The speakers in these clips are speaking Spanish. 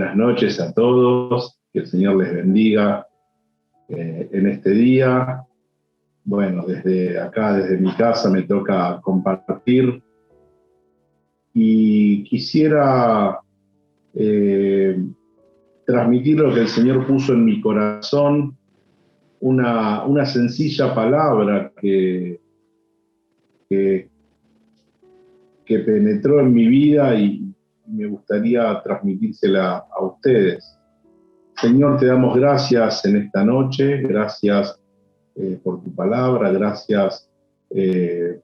Buenas noches a todos, que el Señor les bendiga en este día. Bueno, desde acá, desde mi casa, me toca compartir y quisiera transmitir lo que el Señor puso en mi corazón, una sencilla palabra que penetró en mi vida y me gustaría transmitírsela a ustedes. Señor, te damos gracias en esta noche, gracias por tu palabra, gracias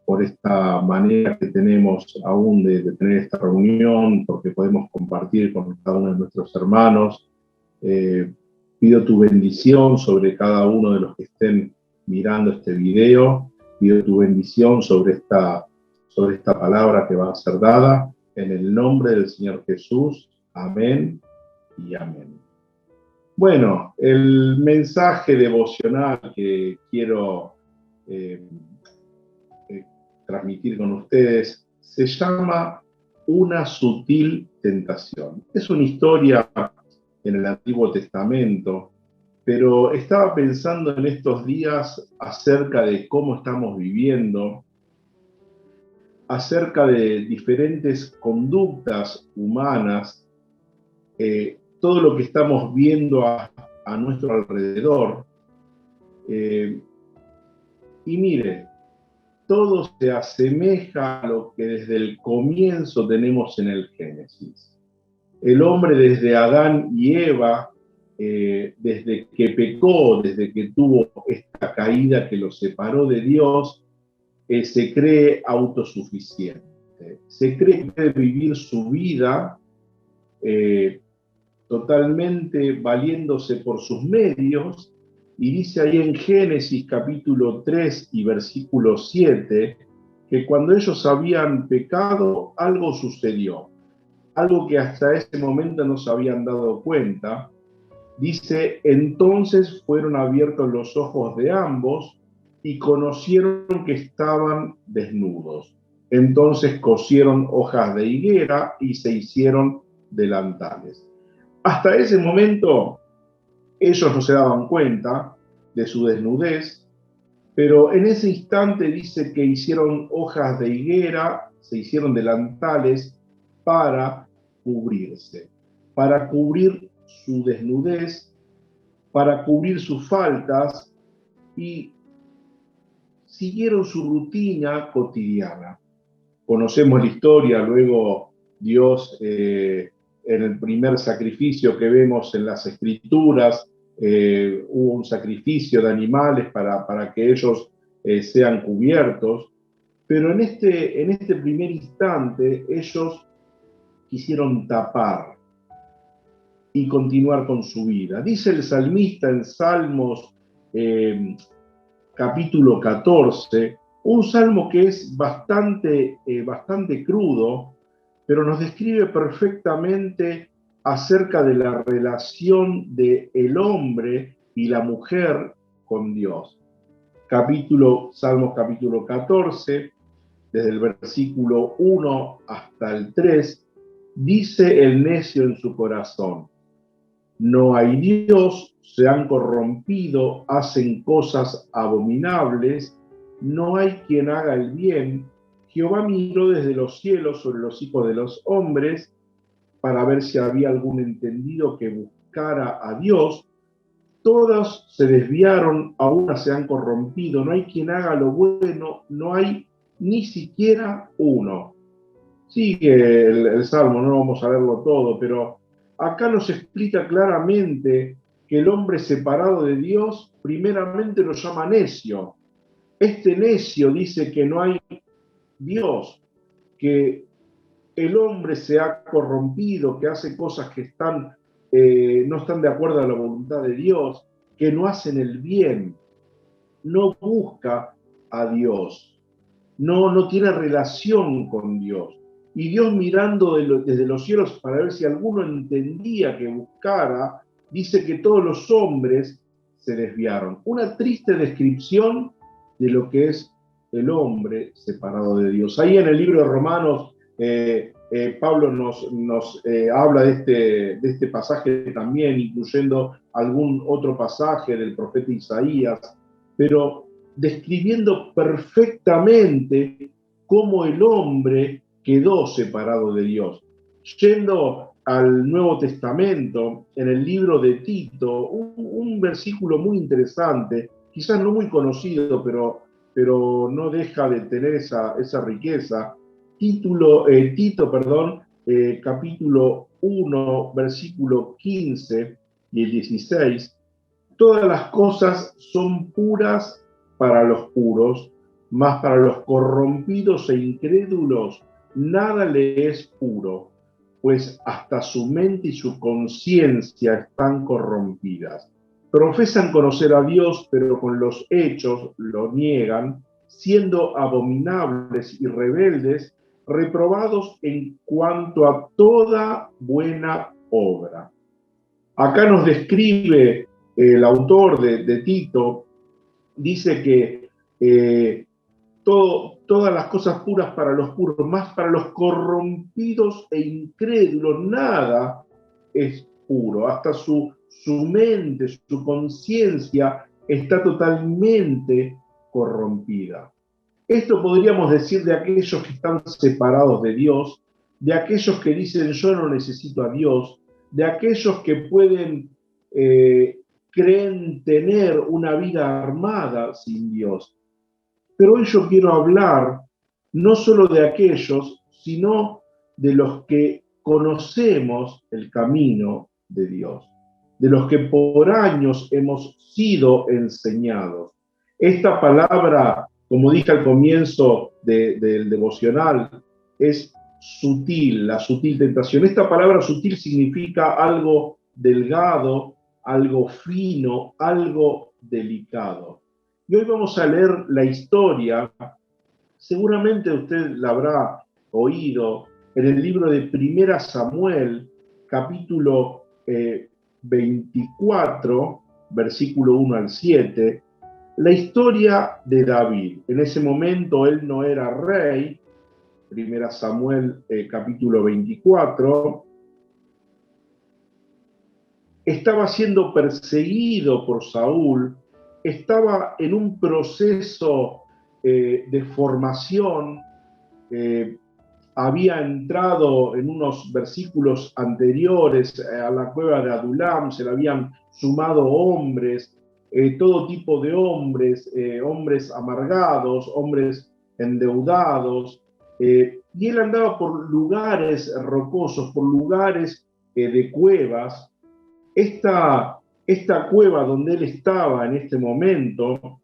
por esta manera que tenemos aún de tener esta reunión, porque podemos compartir con cada uno de nuestros hermanos. Pido tu bendición sobre cada uno de los que estén mirando este video, pido tu bendición sobre esta palabra que va a ser dada, en el nombre del Señor Jesús. Amén y amén. Bueno, el mensaje devocional que quiero transmitir con ustedes se llama Una sutil tentación. Es una historia en el Antiguo Testamento, pero estaba pensando en estos días acerca de cómo estamos viviendo, acerca de diferentes conductas humanas, todo lo que estamos viendo a nuestro alrededor. Y mire, todo se asemeja a lo que desde el comienzo tenemos en el Génesis. El hombre desde Adán y Eva, desde que pecó, desde que tuvo esta caída que lo separó de Dios, se cree autosuficiente. Se cree que puede vivir su vida totalmente valiéndose por sus medios, y dice ahí en Génesis capítulo 3 y versículo 7, que cuando ellos habían pecado, algo sucedió, algo que hasta ese momento no se habían dado cuenta. Dice, entonces fueron abiertos los ojos de ambos y conocieron que estaban desnudos. Entonces cosieron hojas de higuera y se hicieron delantales. Hasta ese momento ellos no se daban cuenta de su desnudez, pero en ese instante dice que hicieron hojas de higuera, se hicieron delantales para cubrirse, para cubrir su desnudez, para cubrir sus faltas, y siguieron su rutina cotidiana. Conocemos la historia, luego Dios, en el primer sacrificio que vemos en las Escrituras, hubo un sacrificio de animales para que ellos sean cubiertos, pero en este primer instante ellos quisieron tapar y continuar con su vida. Dice el salmista en Salmos capítulo 14, un salmo que es bastante crudo, pero nos describe perfectamente acerca de la relación del hombre y la mujer con Dios. Salmos capítulo 14, desde el versículo 1 hasta el 3, dice el necio en su corazón: no hay Dios, se han corrompido, hacen cosas abominables, no hay quien haga el bien. Jehová miró desde los cielos sobre los hijos de los hombres para ver si había algún entendido que buscara a Dios. Todos se desviaron, a una se han corrompido, no hay quien haga lo bueno, no hay ni siquiera uno. Sigue el Salmo, no vamos a verlo todo, pero acá nos explica claramente que el hombre separado de Dios primeramente lo llama necio. Este necio dice que no hay Dios, que el hombre se ha corrompido, que hace cosas que no están de acuerdo a la voluntad de Dios, que no hacen el bien, no busca a Dios, no tiene relación con Dios. Y Dios mirando desde los cielos para ver si alguno entendía que buscara, dice que todos los hombres se desviaron. Una triste descripción de lo que es el hombre separado de Dios. Ahí en el libro de Romanos Pablo nos habla de este pasaje también, incluyendo algún otro pasaje del profeta Isaías, pero describiendo perfectamente cómo el hombre quedó separado de Dios. Yendo al Nuevo Testamento, en el libro de Tito, un versículo muy interesante, quizás no muy conocido, pero no deja de tener esa riqueza. Tito, perdón, capítulo 1, versículo 15 y el 16. Todas las cosas son puras para los puros, mas para los corrompidos e incrédulos nada le es puro, pues hasta su mente y su conciencia están corrompidas. Profesan conocer a Dios, pero con los hechos lo niegan, siendo abominables y rebeldes, reprobados en cuanto a toda buena obra. Acá nos describe el autor de Tito, dice que todas las cosas puras para los puros, más para los corrompidos e incrédulos, nada es puro. Hasta su mente, su conciencia está totalmente corrompida. Esto podríamos decir de aquellos que están separados de Dios, de aquellos que dicen yo no necesito a Dios, de aquellos que creen tener una vida armada sin Dios. Pero hoy yo quiero hablar no solo de aquellos, sino de los que conocemos el camino de Dios, de los que por años hemos sido enseñados. Esta palabra, como dije al comienzo del devocional, es sutil, la sutil tentación. Esta palabra sutil significa algo delgado, algo fino, algo delicado. Y hoy vamos a leer la historia, seguramente usted la habrá oído, en el libro de Primera Samuel, capítulo 24, versículo 1 al 7, la historia de David. En ese momento él no era rey, Primera Samuel capítulo 24, estaba siendo perseguido por Saúl, estaba en un proceso de formación, había entrado en unos versículos anteriores a la cueva de Adulam, se le habían sumado hombres, todo tipo de hombres, hombres amargados, hombres endeudados, y él andaba por lugares rocosos, por lugares de cuevas. Esta cueva donde él estaba en este momento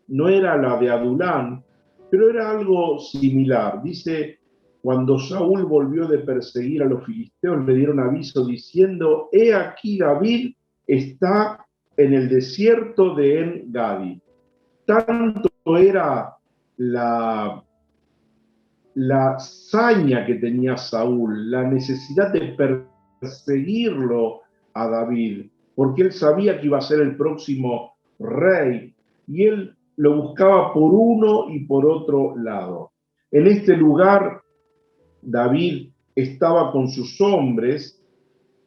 no era la de Adulán, pero era algo similar. Dice, cuando Saúl volvió de perseguir a los filisteos, le dieron aviso diciendo, he aquí David está en el desierto de En-Gadi. Tanto era la saña que tenía Saúl, la necesidad de perseguirlo a David, porque él sabía que iba a ser el próximo rey, y él lo buscaba por uno y por otro lado. En este lugar, David estaba con sus hombres,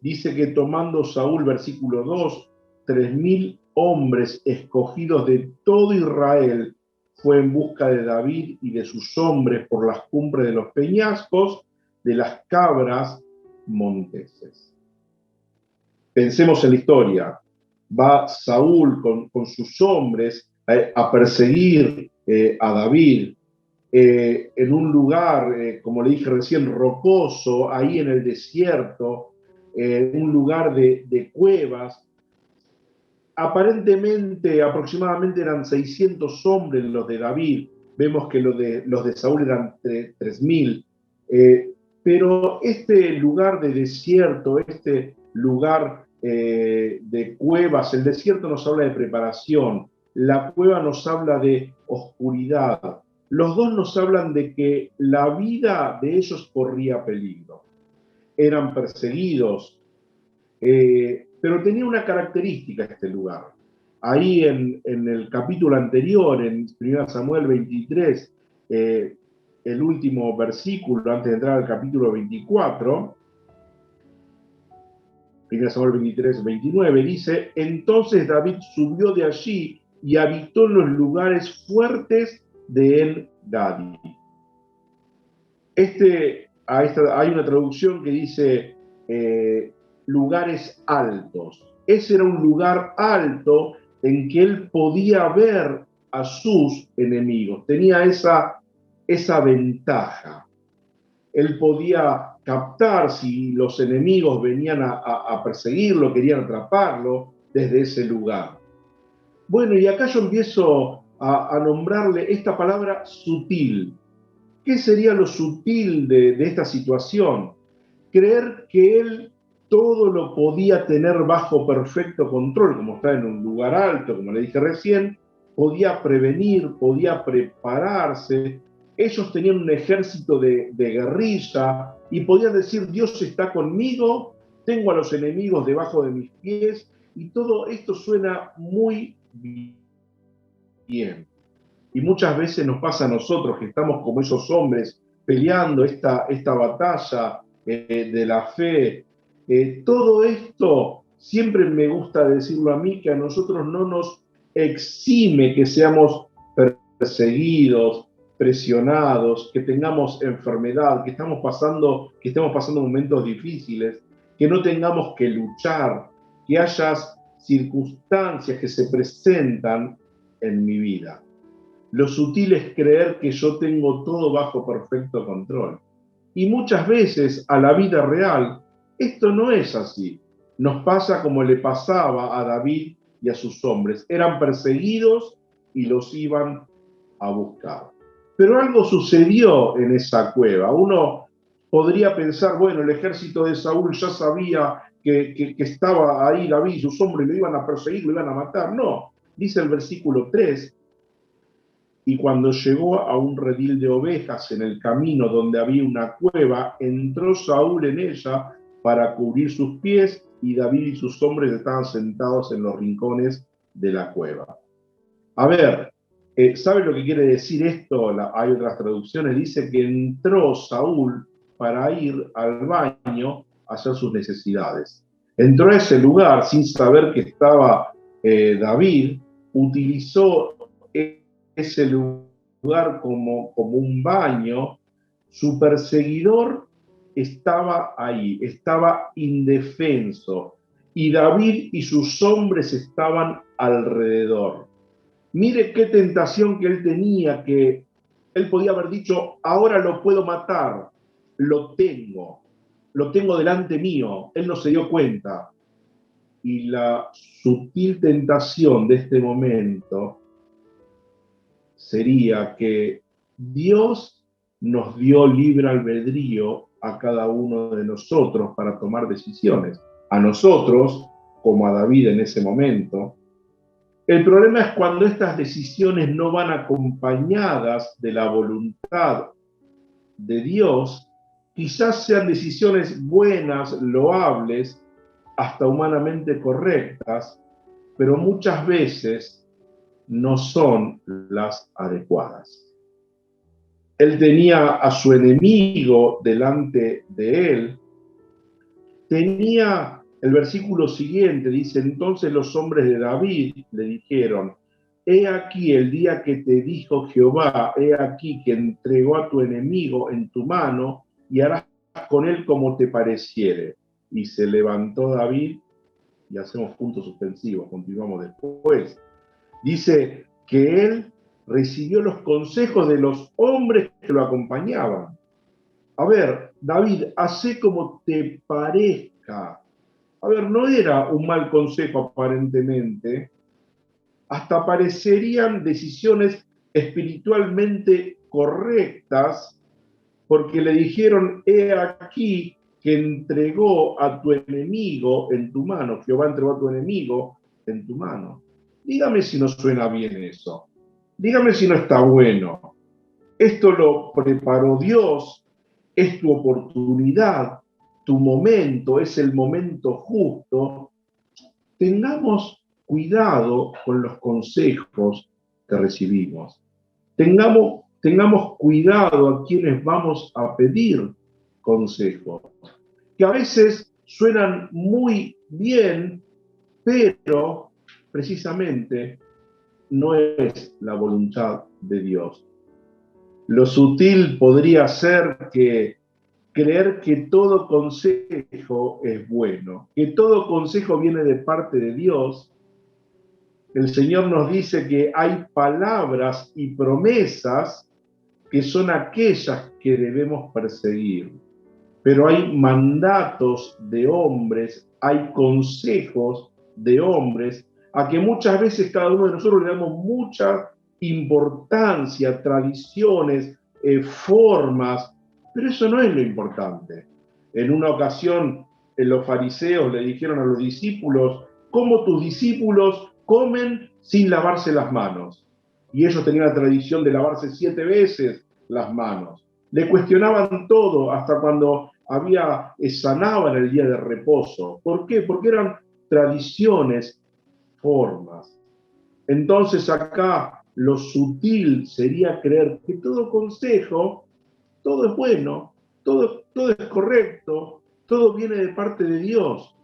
dice que tomando Saúl, versículo 2, 3.000 hombres escogidos de todo Israel, fue en busca de David y de sus hombres por las cumbres de los peñascos, de las cabras monteses. Pensemos en la historia. Va Saúl con sus hombres a perseguir a David en un lugar, como le dije recién, rocoso, ahí en el desierto, un lugar de cuevas. Aparentemente, aproximadamente eran 600 hombres los de David. Vemos que los de Saúl eran 3.000. Pero este lugar de desierto, este lugar de cuevas, el desierto nos habla de preparación, la cueva nos habla de oscuridad. Los dos nos hablan de que la vida de ellos corría peligro. Eran perseguidos, pero tenía una característica este lugar. Ahí en el capítulo anterior, en 1 Samuel 23, el último versículo antes de entrar al capítulo 24, 1 Samuel 23, 29, dice: entonces David subió de allí y habitó en los lugares fuertes de En-Gadi. Hay una traducción que dice lugares altos. Ese era un lugar alto en que él podía ver a sus enemigos. Tenía esa ventaja. Él podía captar si los enemigos venían a perseguirlo, querían atraparlo desde ese lugar. Bueno, y acá yo empiezo a nombrarle esta palabra sutil. ¿Qué sería lo sutil de esta situación? Creer que él todo lo podía tener bajo perfecto control, como está en un lugar alto, como le dije recién, podía prevenir, podía prepararse. Ellos tenían un ejército de guerrilla y podían decir: Dios está conmigo, tengo a los enemigos debajo de mis pies, y todo esto suena muy bien. Y muchas veces nos pasa a nosotros que estamos como esos hombres peleando esta batalla de la fe. Todo esto, siempre me gusta decirlo a mí, que a nosotros no nos exime que seamos perseguidos, presionados, que tengamos enfermedad, que estemos pasando momentos difíciles, que no tengamos que luchar, que haya circunstancias que se presentan en mi vida. Lo sutil es creer que yo tengo todo bajo perfecto control. Y muchas veces a la vida real esto no es así. Nos pasa como le pasaba a David y a sus hombres. Eran perseguidos y los iban a buscar. Pero algo sucedió en esa cueva. Uno podría pensar: bueno, el ejército de Saúl ya sabía que estaba ahí David y sus hombres, lo iban a perseguir, lo iban a matar. No, dice el versículo 3: y cuando llegó a un redil de ovejas en el camino donde había una cueva, entró Saúl en ella para cubrir sus pies, y David y sus hombres estaban sentados en los rincones de la cueva. A ver, ¿sabe lo que quiere decir esto? Hay otras traducciones. Dice que entró Saúl para ir al baño a hacer sus necesidades. Entró a ese lugar sin saber que estaba David, utilizó ese lugar como un baño. Su perseguidor estaba ahí, estaba indefenso, y David y sus hombres estaban alrededor. Mire qué tentación que él tenía, que él podía haber dicho: ahora lo puedo matar, lo tengo delante mío. Él no se dio cuenta. Y la sutil tentación de este momento sería que Dios nos dio libre albedrío a cada uno de nosotros para tomar decisiones. A nosotros, como a David en ese momento. El problema es cuando estas decisiones no van acompañadas de la voluntad de Dios. Quizás sean decisiones buenas, loables, hasta humanamente correctas, pero muchas veces no son las adecuadas. Él tenía a su enemigo delante de él. El versículo siguiente dice: entonces los hombres de David le dijeron: he aquí el día que te dijo Jehová, he aquí que entregó a tu enemigo en tu mano, y harás con él como te pareciere. Y se levantó David, y hacemos puntos suspensivos, continuamos después. Dice que él recibió los consejos de los hombres que lo acompañaban. A ver, David, hacé como te parezca. A ver, no era un mal consejo aparentemente. Hasta parecerían decisiones espiritualmente correctas, porque le dijeron: he aquí que entregó a tu enemigo en tu mano. Jehová entregó a tu enemigo en tu mano. Dígame si no suena bien eso. Dígame si no está bueno. Esto lo preparó Dios, es tu oportunidad, tu momento, es el momento justo. Tengamos cuidado con los consejos que recibimos. Tengamos tengamos cuidado a quienes vamos a pedir consejo, que a veces suenan muy bien, pero precisamente no es la voluntad de Dios. Lo sutil podría ser que creer que todo consejo es bueno, que todo consejo viene de parte de Dios. El Señor nos dice que hay palabras y promesas que son aquellas que debemos perseguir, pero hay mandatos de hombres, hay consejos de hombres, a que muchas veces cada uno de nosotros le damos mucha importancia, tradiciones, formas, pero eso no es lo importante. En una ocasión, los fariseos le dijeron a los discípulos: ¿cómo tus discípulos comen sin lavarse las manos? Y ellos tenían la tradición de lavarse 7 veces las manos. Le cuestionaban todo, hasta cuando sanaban el día de reposo. ¿Por qué? Porque eran tradiciones, formas. Entonces acá lo sutil sería creer que todo consejo, todo es bueno, todo es correcto, todo viene de parte de Dios.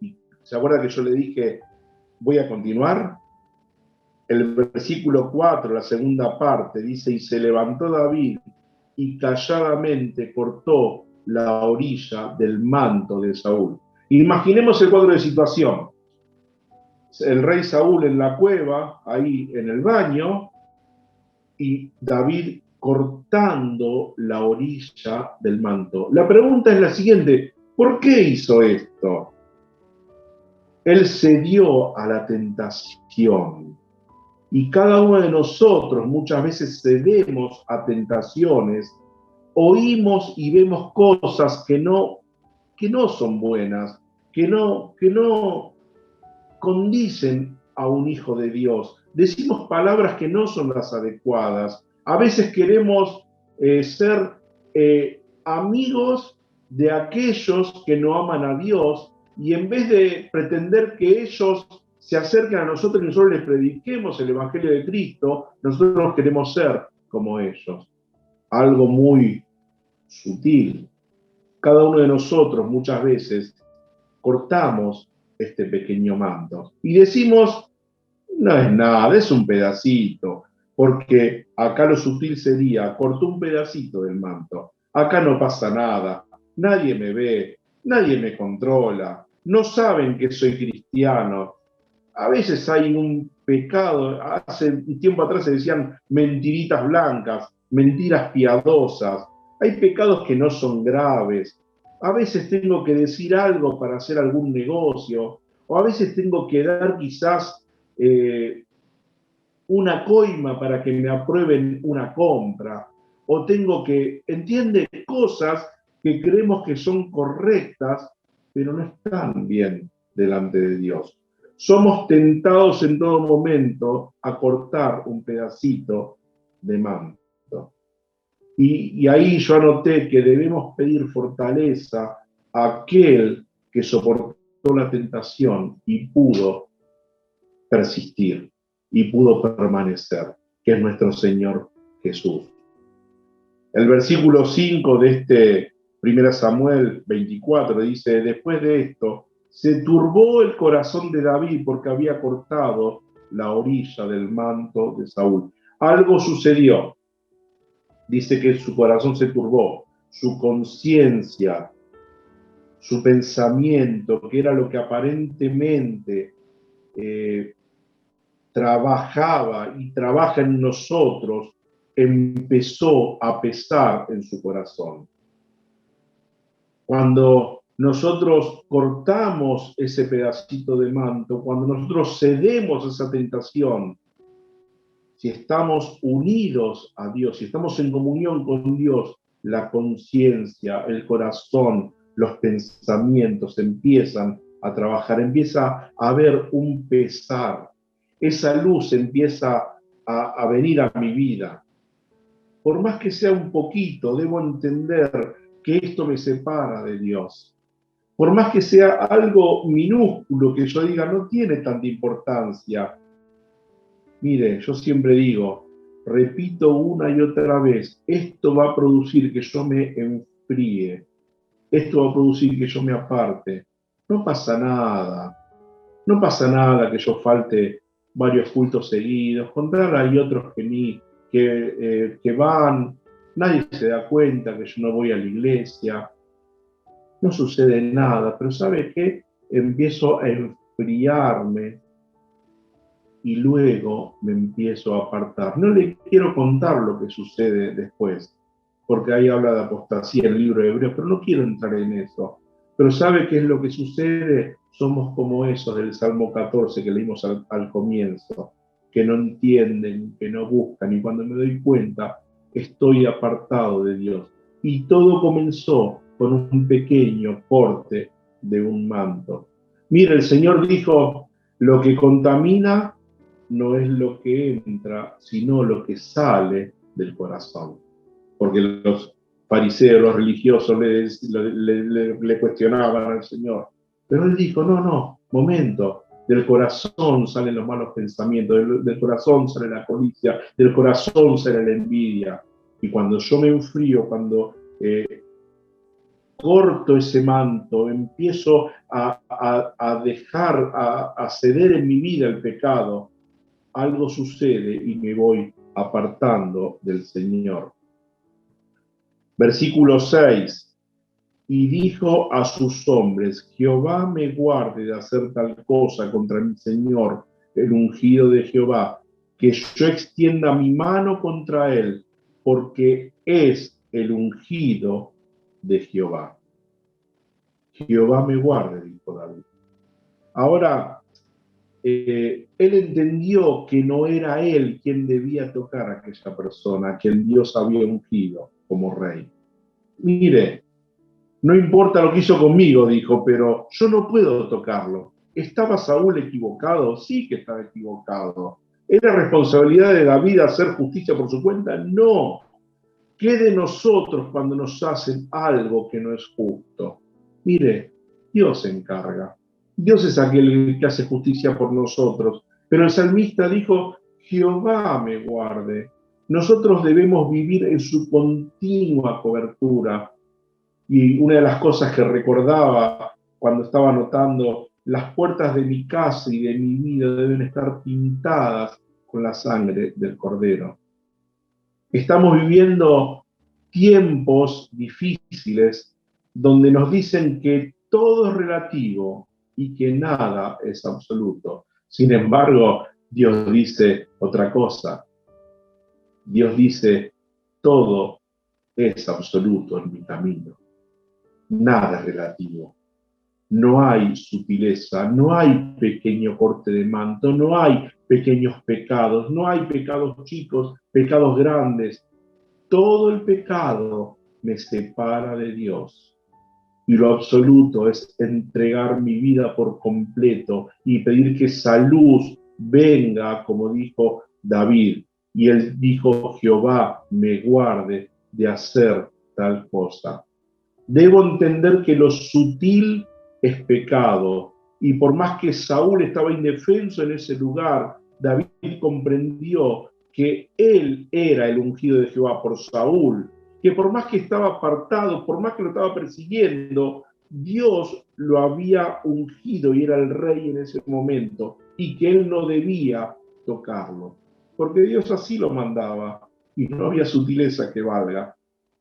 Y ¿se acuerda que yo le dije, voy a continuar? El versículo 4, la segunda parte, dice: y se levantó David y calladamente cortó la orilla del manto de Saúl. Imaginemos el cuadro de situación. El rey Saúl en la cueva, ahí en el baño, y David cortando la orilla del manto. La pregunta es la siguiente: ¿por qué hizo esto? Él cedió a la tentación. Y cada uno de nosotros muchas veces cedemos a tentaciones, oímos y vemos cosas que no son buenas, que no condicen a un hijo de Dios. Decimos palabras que no son las adecuadas. A veces queremos ser amigos de aquellos que no aman a Dios, y en vez de pretender que ellos se acerquen a nosotros y nosotros les prediquemos el Evangelio de Cristo, nosotros queremos ser como ellos. Algo muy sutil. Cada uno de nosotros muchas veces cortamos este pequeño manto y decimos: no es nada, es un pedacito, porque acá lo sutil sería: cortó un pedacito del manto, acá no pasa nada, nadie me ve, nadie me controla, no saben que soy cristiano. A veces hay un pecado, hace un tiempo atrás se decían mentiritas blancas, mentiras piadosas. Hay pecados que no son graves. A veces tengo que decir algo para hacer algún negocio, o a veces tengo que dar quizás una coima para que me aprueben una compra, o tengo que, entiende, cosas que creemos que son correctas, pero no están bien delante de Dios. Somos tentados en todo momento a cortar un pedacito de manto. Y ahí yo anoté que debemos pedir fortaleza a aquel que soportó la tentación y pudo persistir y pudo permanecer, que es nuestro Señor Jesús. El versículo 5 de este 1 Samuel 24 dice: después de esto, se turbó el corazón de David porque había cortado la orilla del manto de Saúl. Algo sucedió. Dice que su corazón se turbó, su conciencia, su pensamiento, que era lo que aparentemente trabajaba y trabaja en nosotros, empezó a pesar en su corazón. Cuando nosotros cortamos ese pedacito de manto, cuando nosotros cedemos a esa tentación, si estamos unidos a Dios, si estamos en comunión con Dios, la conciencia, el corazón, los pensamientos empiezan a trabajar, empieza a haber un pesar. Esa luz empieza a venir a mi vida. Por más que sea un poquito, debo entender que esto me separa de Dios. Por más que sea algo minúsculo, que yo diga no tiene tanta importancia. Mire, yo siempre digo, repito una y otra vez, esto va a producir que yo me enfríe, esto va a producir que yo me aparte. No pasa nada, no pasa nada que yo falte varios cultos seguidos, contar hay otros que van, nadie se da cuenta que yo no voy a la iglesia, no sucede nada, pero ¿sabe qué? Empiezo a enfriarme y luego me empiezo a apartar. No le quiero contar lo que sucede después, porque ahí habla de apostasía el libro de Hebreos, pero no quiero entrar en eso. Pero ¿sabe qué es lo que sucede? Somos como esos del Salmo 14 que leímos al comienzo, que no entienden, que no buscan, y cuando me doy cuenta, estoy apartado de Dios. Y todo comenzó con un pequeño corte de un manto. Mire, el Señor dijo, lo que contamina no es lo que entra, sino lo que sale del corazón. Porque los fariseos, los religiosos le cuestionaban al Señor. Pero él dijo, no, momento, del corazón salen los malos pensamientos, del corazón sale la codicia, del corazón sale la envidia. Y cuando yo me enfrío, cuando corto ese manto, empiezo a dejar, a ceder en mi vida el pecado, algo sucede y me voy apartando del Señor. Versículo 6. Y dijo a sus hombres, Jehová me guarde de hacer tal cosa contra mi Señor, el ungido de Jehová, que yo extienda mi mano contra él, porque es el ungido de Jehová. Jehová me guarde, dijo David. Ahora, él entendió que no era él quien debía tocar a aquella persona, a quien Dios había ungido como rey. Mire, no importa lo que hizo conmigo, dijo, pero yo no puedo tocarlo. ¿Estaba Saúl equivocado? Sí que estaba equivocado. ¿Era responsabilidad de David hacer justicia por su cuenta? No. ¿Qué de nosotros cuando nos hacen algo que no es justo? Mire, Dios se encarga. Dios es aquel que hace justicia por nosotros. Pero el salmista dijo, Jehová me guarde. Nosotros debemos vivir en su continua cobertura. Y una de las cosas que recordaba cuando estaba anotando, las puertas de mi casa y de mi vida deben estar pintadas con la sangre del Cordero. Estamos viviendo tiempos difíciles donde nos dicen que todo es relativo y que nada es absoluto. Sin embargo, Dios dice otra cosa. Dios dice, todo es absoluto en mi camino. Nada es relativo. No hay sutileza, no hay pequeño corte de manto, no hay pequeños pecados, no hay pecados chicos, pecados grandes. Todo el pecado me separa de Dios. Y lo absoluto es entregar mi vida por completo y pedir que esa luz venga, como dijo David. Y él dijo, Jehová me guarde de hacer tal cosa. Debo entender que lo sutil es pecado. Y por más que Saúl estaba indefenso en ese lugar, David comprendió que él era el ungido de Jehová por Saúl, que por más que estaba apartado, por más que lo estaba persiguiendo, Dios lo había ungido y era el rey en ese momento, y que él no debía tocarlo, porque Dios así lo mandaba, y no había sutileza que valga.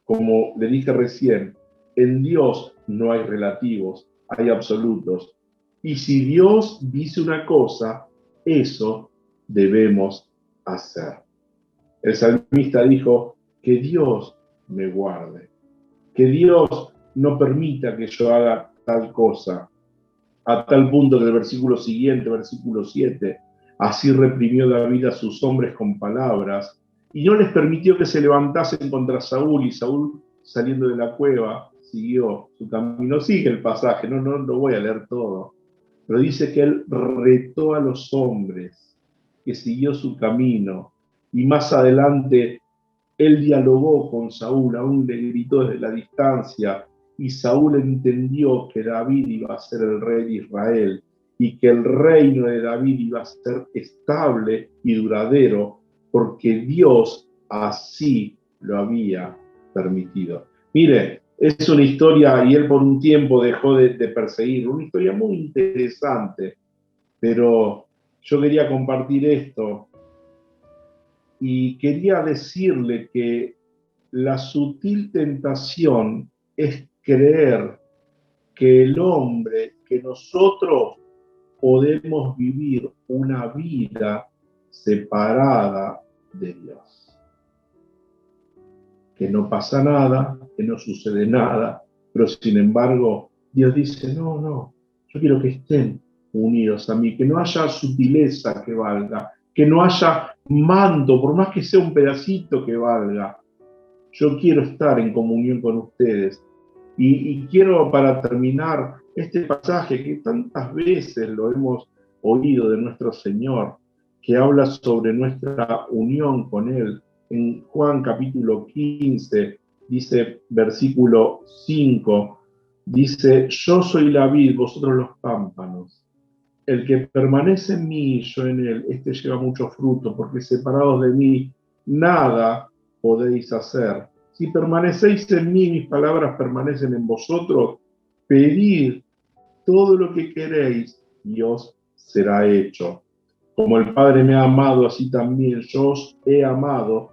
Como le dije recién, en Dios no hay relativos, hay absolutos. Y si Dios dice una cosa, eso debemos hacer. El salmista dijo, que Dios me guarde, que Dios no permita que yo haga tal cosa, a tal punto que el versículo siguiente, versículo 7, así reprimió David a sus hombres con palabras y no les permitió que se levantasen contra Saúl, y Saúl, saliendo de la cueva, siguió su camino. Sigue el pasaje, no lo voy a leer todo, pero dice que él retó a los hombres, que siguió su camino, y más adelante él dialogó con Saúl, aún le gritó desde la distancia, y Saúl entendió que David iba a ser el rey de Israel y que el reino de David iba a ser estable y duradero porque Dios así lo había permitido. Mire, es una historia, y él por un tiempo dejó de perseguir, una historia muy interesante, pero yo quería compartir esto y quería decirle que la sutil tentación es creer que el hombre, que nosotros podemos vivir una vida separada de Dios. Que no pasa nada, que no sucede nada, pero sin embargo Dios dice, no, no, yo quiero que estén unidos a mí, que no haya sutileza que valga, que no haya manto, por más que sea un pedacito que valga. Yo quiero estar en comunión con ustedes. Y quiero, para terminar, este pasaje que tantas veces lo hemos oído de nuestro Señor, que habla sobre nuestra unión con Él. En Juan capítulo 15, dice versículo 5, dice, yo soy la vid, vosotros los pámpanos. El que permanece en mí y yo en él, este lleva mucho fruto, porque separados de mí, nada podéis hacer. Si permanecéis en mí, mis palabras permanecen en vosotros, pedid todo lo que queréis y os será hecho. Como el Padre me ha amado, así también yo os he amado.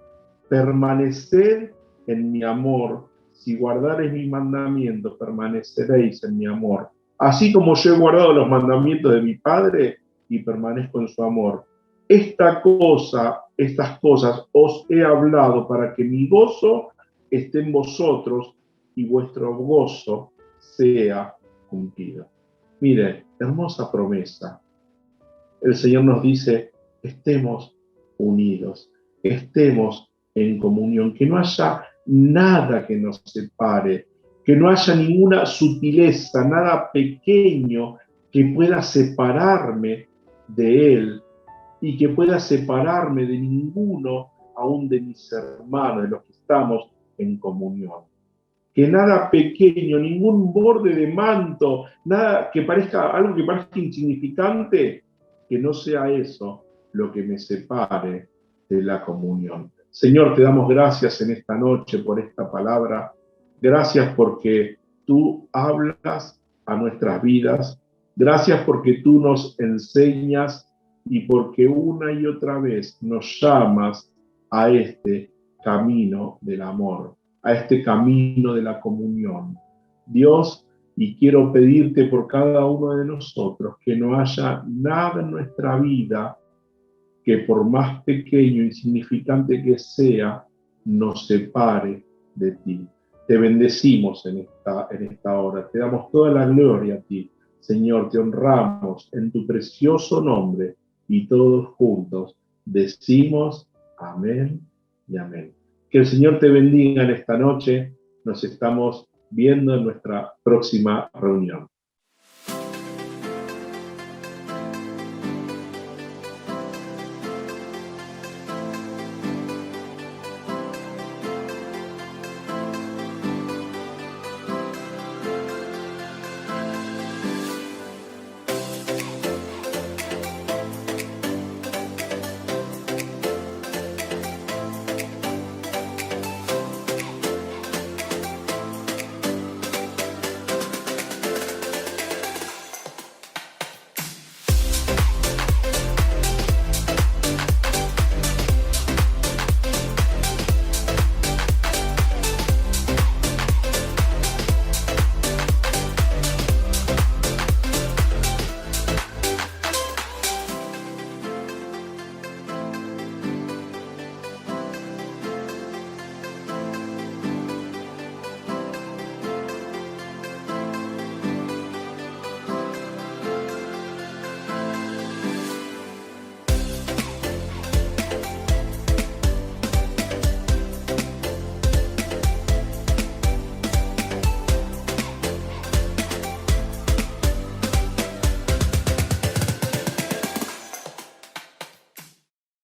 Permaneced en mi amor. Si guardareis mis mandamientos, permaneceréis en mi amor. Así como yo he guardado los mandamientos de mi Padre y permanezco en su amor. Estas cosas os he hablado para que mi gozo esté en vosotros y vuestro gozo sea cumplido. Mire, hermosa promesa. El Señor nos dice, estemos unidos, estemos en comunión, que no haya nada que nos separe, que no haya ninguna sutileza, nada pequeño que pueda separarme de Él y que pueda separarme de ninguno, aún de mis hermanos, de los que estamos en comunión. Que nada pequeño, ningún borde de manto, nada que parezca, algo que parezca insignificante, que no sea eso lo que me separe de la comunión. Señor, te damos gracias en esta noche por esta palabra. Gracias porque tú hablas a nuestras vidas. Gracias porque tú nos enseñas y porque una y otra vez nos llamas a este camino del amor, a este camino de la comunión. Dios, y quiero pedirte por cada uno de nosotros que no haya nada en nuestra vida que por más pequeño e insignificante que sea, nos separe de ti. Te bendecimos en esta hora, te damos toda la gloria a ti. Señor, te honramos en tu precioso nombre y todos juntos decimos amén y amén. Que el Señor te bendiga en esta noche. Nos estamos viendo en nuestra próxima reunión.